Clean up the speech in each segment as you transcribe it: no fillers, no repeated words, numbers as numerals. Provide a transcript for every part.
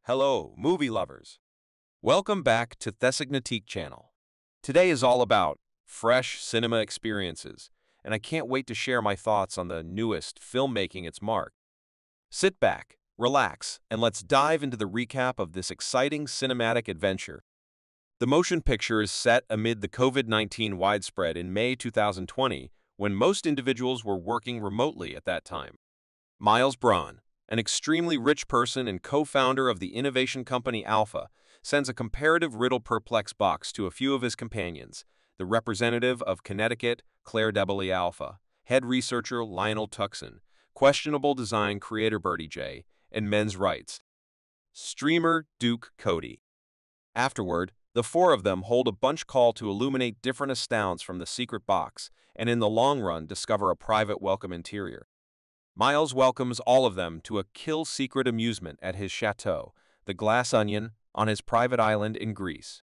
Hello, movie lovers. Welcome back to the SignaMovie channel. Today is all about fresh cinema experiences, and I can't wait to share my thoughts on the newest film making its mark. Sit back, relax, and let's dive into the recap of this exciting cinematic adventure. The motion picture is set amid the COVID-19 widespread in May 2020, when most individuals were working remotely at that time. Miles Braun, an extremely rich person and co-founder of the innovation company Alpha, sends a comparative riddle-perplex box to a few of his companions, the representative of Connecticut, Claire Debbie Alpha, head researcher Lionel Tuxon, questionable design creator Bertie J., and men's rights streamer Duke Cody. Afterward, the four of them hold a bunch call to illuminate different astounds from the secret box, and in the long run discover a private welcome interior. Miles welcomes all of them to a kill-secret amusement at his chateau, the Glass Onion, on his private island in Greece.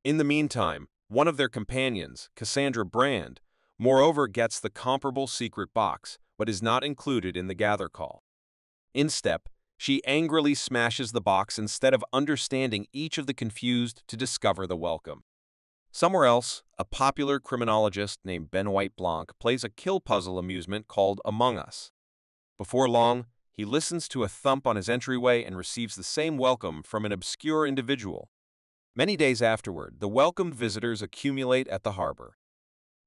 In the meantime, one of their companions, Cassandra Brand, moreover gets the comparable secret box, but is not included in the gather call. Instead, she angrily smashes the box instead of understanding each of the confused to discover the welcome. Somewhere else, a popular criminologist named Benoit Blanc plays a kill puzzle amusement called Among Us. Before long, he listens to a thump on his entryway and receives the same welcome from an obscure individual. Many days afterward, the welcomed visitors accumulate at the harbor.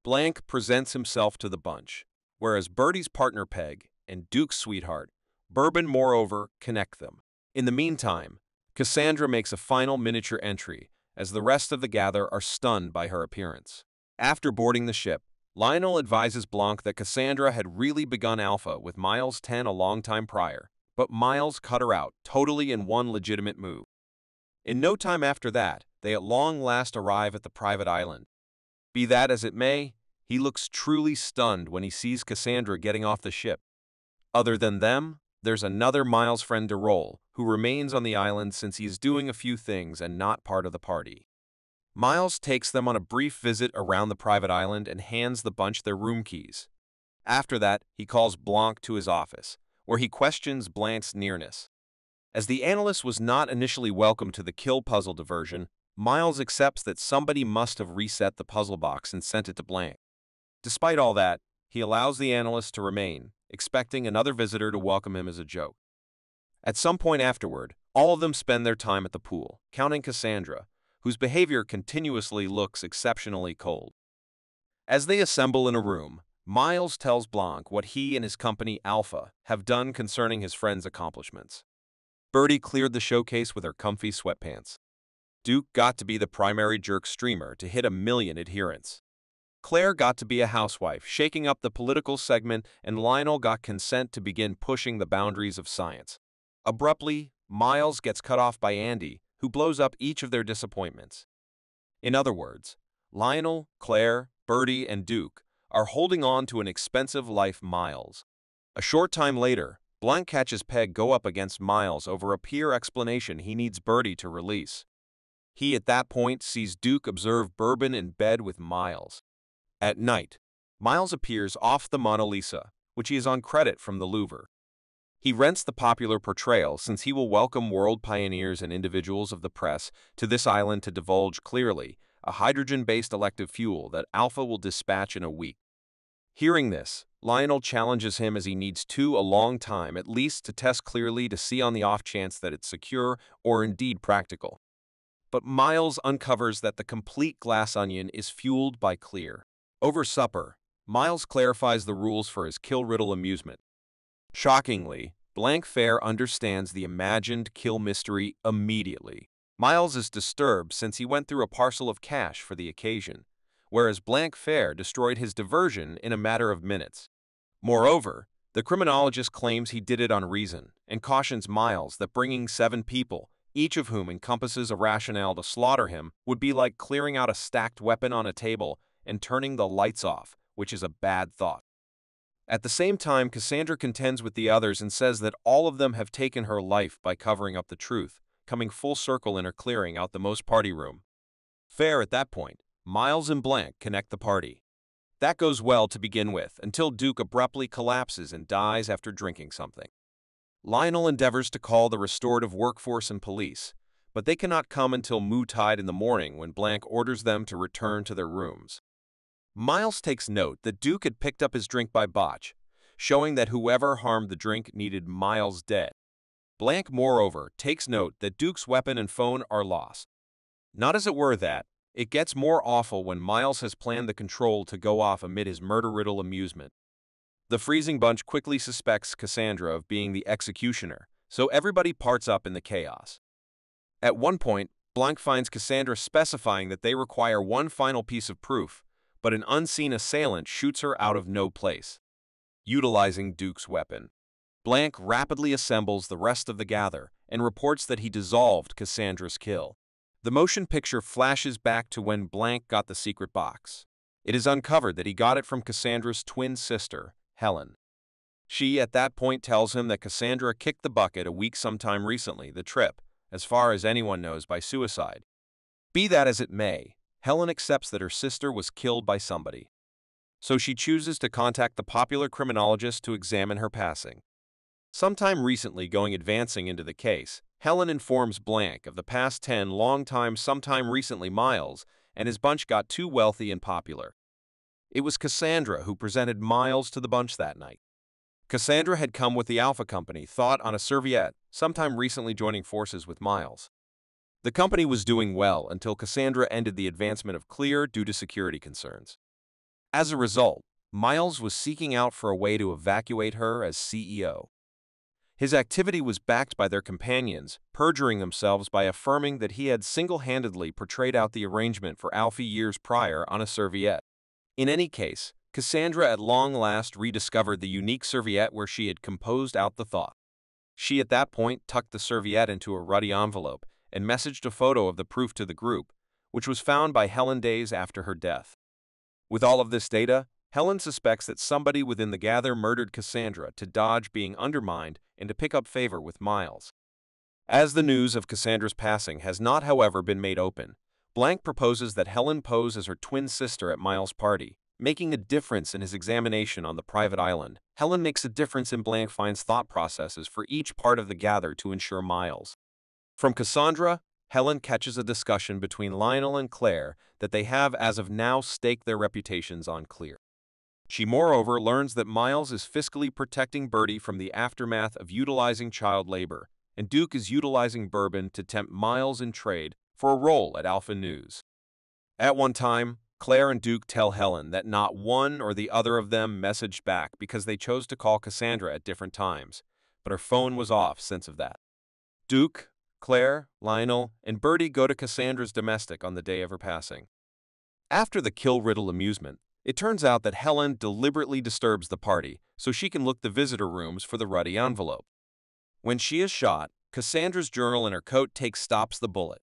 Blanc presents himself to the bunch, whereas Bertie's partner Peg and Duke's sweetheart, Bourbon, moreover, connect them. In the meantime, Cassandra makes a final miniature entry, as the rest of the gather are stunned by her appearance. After boarding the ship, Lionel advises Blanc that Cassandra had really begun Alpha with Miles 10 a long time prior, but Miles cut her out totally in one legitimate move. In no time after that, they at long last arrive at the private island. Be that as it may, he looks truly stunned when he sees Cassandra getting off the ship. Other than them, there's another Miles friend DeRoll, who remains on the island since he is doing a few things and not part of the party. Miles takes them on a brief visit around the private island and hands the bunch their room keys. After that, he calls Blanc to his office, where he questions Blanc's nearness. As the analyst was not initially welcome to the kill puzzle diversion, Miles accepts that somebody must have reset the puzzle box and sent it to Blanc. Despite all that, he allows the analyst to remain, expecting another visitor to welcome him as a joke. At some point afterward, all of them spend their time at the pool, counting Cassandra, whose behavior continuously looks exceptionally cold. As they assemble in a room, Miles tells Blanc what he and his company Alpha have done concerning his friend's accomplishments. Bertie cleared the showcase with her comfy sweatpants. Duke got to be the primary jerk streamer to hit 1 million adherents. Claire got to be a housewife, shaking up the political segment, and Lionel got consent to begin pushing the boundaries of science. Abruptly, Miles gets cut off by Andy, who blows up each of their disappointments. In other words, Lionel, Claire, Bertie, and Duke are holding on to an expensive life Miles. A short time later, Blanc catches Peg go up against Miles over a peer explanation he needs Bertie to release. He at that point sees Duke observe Bourbon in bed with Miles. At night, Miles appears off the Mona Lisa, which he is on credit from the Louvre. He rents the popular portrayal since he will welcome world pioneers and individuals of the press to this island to divulge clearly a hydrogen-based elective fuel that Alpha will dispatch in a week. Hearing this, Lionel challenges him as he needs to a long time at least to test clearly to see on the off chance that it's secure or indeed practical. But Miles uncovers that the complete glass onion is fueled by clear. Over supper, Miles clarifies the rules for his kill riddle amusement. Shockingly, Blanc Fair understands the imagined kill mystery immediately. Miles is disturbed since he went through a parcel of cash for the occasion, whereas Blanc Fair destroyed his diversion in a matter of minutes. Moreover, the criminologist claims he did it on reason and cautions Miles that bringing 7 people, each of whom encompasses a rationale to slaughter him, would be like clearing out a stacked weapon on a table and turning the lights off, which is a bad thought. At the same time, Cassandra contends with the others and says that all of them have taken her life by covering up the truth, coming full circle in her clearing out the most party room. Fair at that point, Miles and Blanc connect the party. That goes well to begin with, until Duke abruptly collapses and dies after drinking something. Lionel endeavors to call the restorative workforce and police, but they cannot come until moo-tide in the morning when Blank orders them to return to their rooms. Miles takes note that Duke had picked up his drink by botch, showing that whoever harmed the drink needed Miles dead. Blank, moreover, takes note that Duke's weapon and phone are lost. Not as it were that, it gets more awful when Miles has planned the control to go off amid his murder-riddle amusement. The freezing bunch quickly suspects Cassandra of being the executioner, so everybody parts up in the chaos. At one point, Blank finds Cassandra specifying that they require one final piece of proof, but an unseen assailant shoots her out of no place. Utilizing Duke's weapon, Blank rapidly assembles the rest of the gather and reports that he dissolved Cassandra's kill. The motion picture flashes back to when Blank got the secret box. It is uncovered that he got it from Cassandra's twin sister, Helen. She, at that point, tells him that Cassandra kicked the bucket a week sometime recently, the trip, as far as anyone knows, by suicide. Be that as it may, Helen accepts that her sister was killed by somebody. So she chooses to contact the popular criminologist to examine her passing. Sometime recently, advancing into the case, Helen informs Blank of the past 10 sometime recently Miles and his bunch got too wealthy and popular. It was Cassandra who presented Miles to the bunch that night. Cassandra had come with the Alpha Company, thought on a serviette, sometime recently joining forces with Miles. The company was doing well until Cassandra ended the advancement of Clear due to security concerns. As a result, Miles was seeking out for a way to evacuate her as CEO. His activity was backed by their companions, perjuring themselves by affirming that he had single-handedly portrayed out the arrangement for Alfie years prior on a serviette. In any case, Cassandra at long last rediscovered the unique serviette where she had composed out the thought. She at that point tucked the serviette into a ruddy envelope and messaged a photo of the proof to the group, which was found by Helen days after her death. With all of this data, Helen suspects that somebody within the gather murdered Cassandra to dodge being undermined and to pick up favor with Miles. As the news of Cassandra's passing has not, however, been made open, Blank proposes that Helen pose as her twin sister at Miles' party, making a difference in his examination on the private island. Helen makes a difference in Blank finds thought processes for each part of the gather to ensure Miles. From Cassandra, Helen catches a discussion between Lionel and Claire that they have as of now staked their reputations on Clear. She moreover learns that Miles is fiscally protecting Birdie from the aftermath of utilizing child labor, and Duke is utilizing Bourbon to tempt Miles in trade for a role at Alpha News. At one time, Claire and Duke tell Helen that not one or the other of them messaged back because they chose to call Cassandra at different times, but her phone was off since of that. Duke, Claire, Lionel, and Birdie go to Cassandra's domestic on the day of her passing. After the kill-riddle amusement, it turns out that Helen deliberately disturbs the party so she can look the visitor rooms for the ruddy envelope. When she is shot, Cassandra's journal in her coat stops the bullet.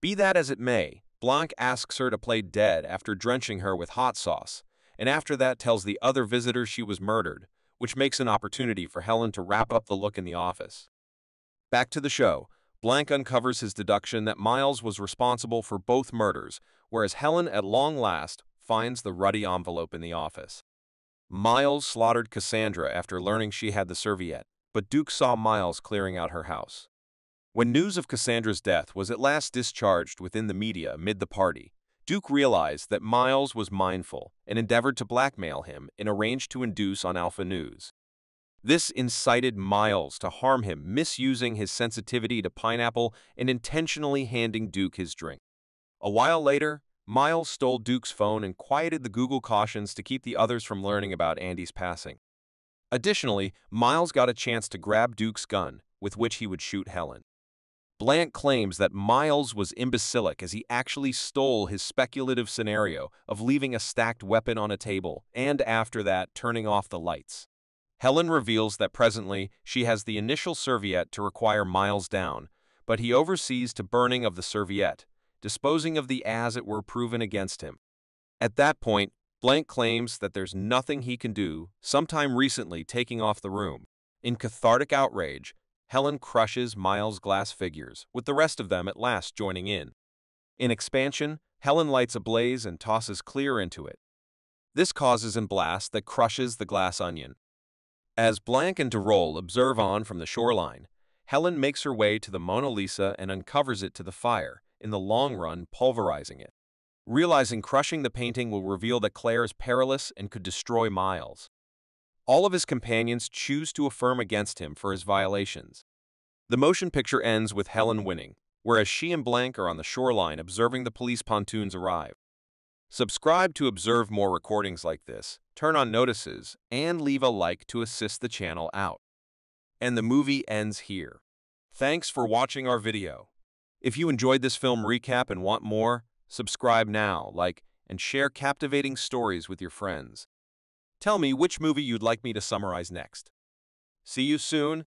Be that as it may, Blanc asks her to play dead after drenching her with hot sauce, and after that tells the other visitors she was murdered, which makes an opportunity for Helen to wrap up the look in the office. Back to the show, Blanc uncovers his deduction that Miles was responsible for both murders, whereas Helen at long last finds the ruddy envelope in the office. Miles slaughtered Cassandra after learning she had the serviette, but Duke saw Miles clearing out her house. When news of Cassandra's death was at last discharged within the media amid the party, Duke realized that Miles was mindful and endeavored to blackmail him and arranged to induce on Alpha News. This incited Miles to harm him, misusing his sensitivity to pineapple and intentionally handing Duke his drink. A while later, Miles stole Duke's phone and quieted the Google cautions to keep the others from learning about Andy's passing. Additionally, Miles got a chance to grab Duke's gun, with which he would shoot Helen. Blank claims that Miles was imbecilic as he actually stole his speculative scenario of leaving a stacked weapon on a table and, after that, turning off the lights. Helen reveals that presently she has the initial serviette to require Miles down, but he oversees the burning of the serviette, disposing of the as it were proven against him. At that point, Blank claims that there's nothing he can do, sometime recently taking off the room. In cathartic outrage, Helen crushes Miles' glass figures, with the rest of them at last joining in. In expansion, Helen lights a blaze and tosses Clear into it. This causes a blast that crushes the glass onion. As Blanc and Derole observe on from the shoreline, Helen makes her way to the Mona Lisa and uncovers it to the fire, in the long run pulverizing it. Realizing crushing the painting will reveal that Claire is perilous and could destroy Miles. All of his companions choose to affirm against him for his violations. The motion picture ends with Helen winning, whereas she and Blanc are on the shoreline observing the police pontoons arrive. Subscribe to observe more recordings like this, turn on notices, and leave a like to assist the channel out. And the movie ends here. Thanks for watching our video. If you enjoyed this film recap and want more, subscribe now, like, and share captivating stories with your friends. Tell me which movie you'd like me to summarize next. See you soon.